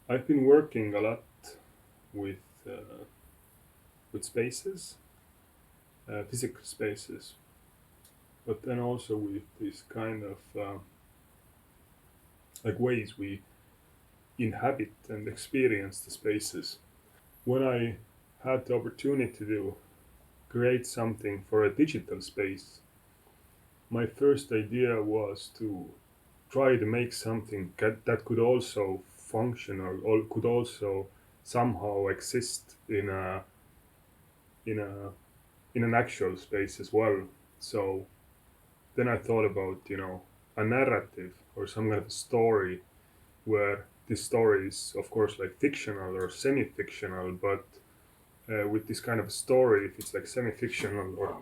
I've been working a lot with with spaces, physical spaces, but then also with this kind of like ways we inhabit and experience the spaces. When I had the opportunity to create something for a digital space, my first idea was to try to make something that could also function or could also somehow exist in a in an actual space as well. So then I thought about a narrative or some kind of story where this story is of course like fictional or semi-fictional, but with this kind of story, if it's like semi-fictional or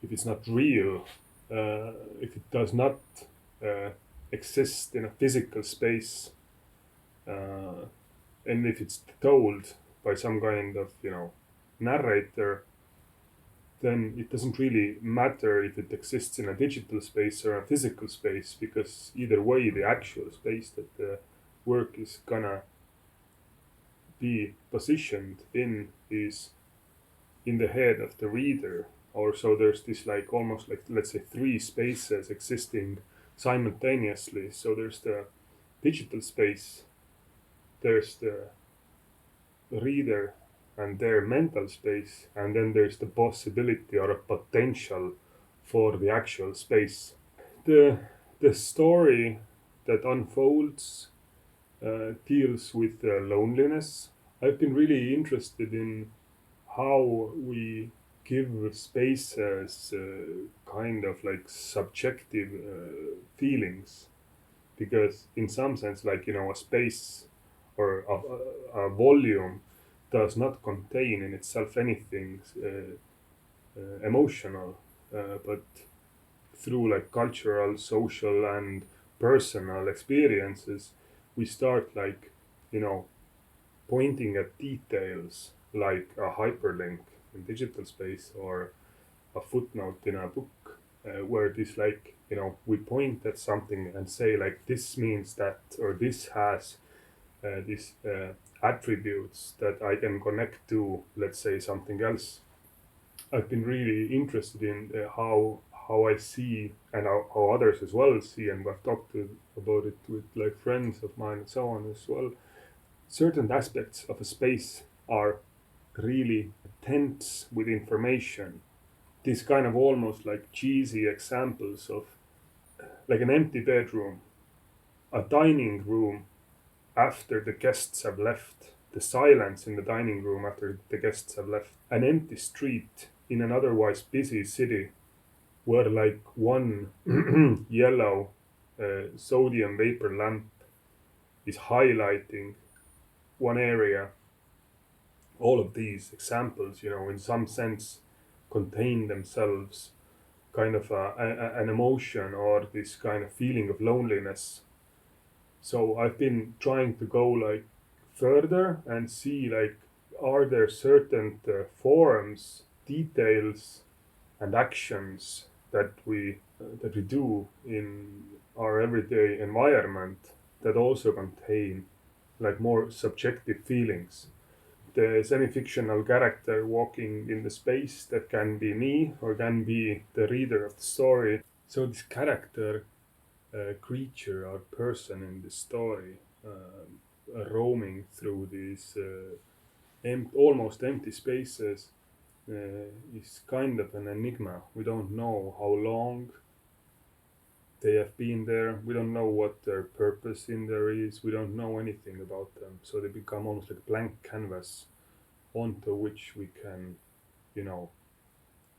if it's not real, if it does not uh, exist in a physical space, uh, and if it's told by some kind of narrator, then it doesn't really matter if it exists in a digital space or a physical space, because either way the actual space that the work is gonna be positioned in is in the head of the reader. Or so there's this like almost like, let's say, three spaces existing simultaneously. So there's the digital space, there's the reader and their mental space, and then there's the possibility or a potential for the actual space. The story that unfolds deals with loneliness. I've been really interested in how we give spaces kind of like subjective feelings, because in some sense, like a space or a volume does not contain in itself anything emotional, but through like cultural, social, and personal experiences, we start like you know pointing at details like a hyperlink in digital space or a footnote in a book, where this like we point at something and say like this means that, or this has these attributes that I can connect to, let's say, something else. I've been really interested in how I see, and how others as well see, and I've talked about it with like friends of mine and so on as well. Certain aspects of a space are really tense with information. These kind of almost like cheesy examples of like an empty bedroom, a dining room after the guests have left, the silence in the dining room after the guests have left, an empty street in an otherwise busy city where like one yellow sodium vapor lamp is highlighting one area. All of these examples, in some sense, contain themselves kind of an emotion or this kind of feeling of loneliness. So I've been trying to go like further and see like, are there certain forms, details, and actions that we do in our everyday environment that also contain like more subjective feelings. The semi-fictional character walking in the space, that can be me or can be the reader of the story. So this character, creature or person in the story, roaming through these almost empty spaces, is kind of an enigma. We don't know how long they have been there. We don't know what their purpose in there is. We don't know anything about them. So they become almost like a blank canvas onto which we can, you know,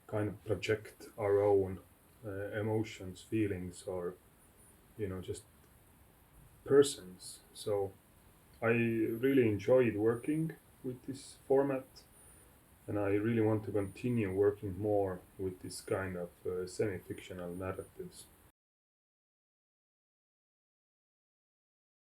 kind of project our own emotions, feelings, or just persons. So I really enjoyed working with this format, and I really want to continue working more with this kind of semi-fictional narratives.